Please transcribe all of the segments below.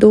2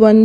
1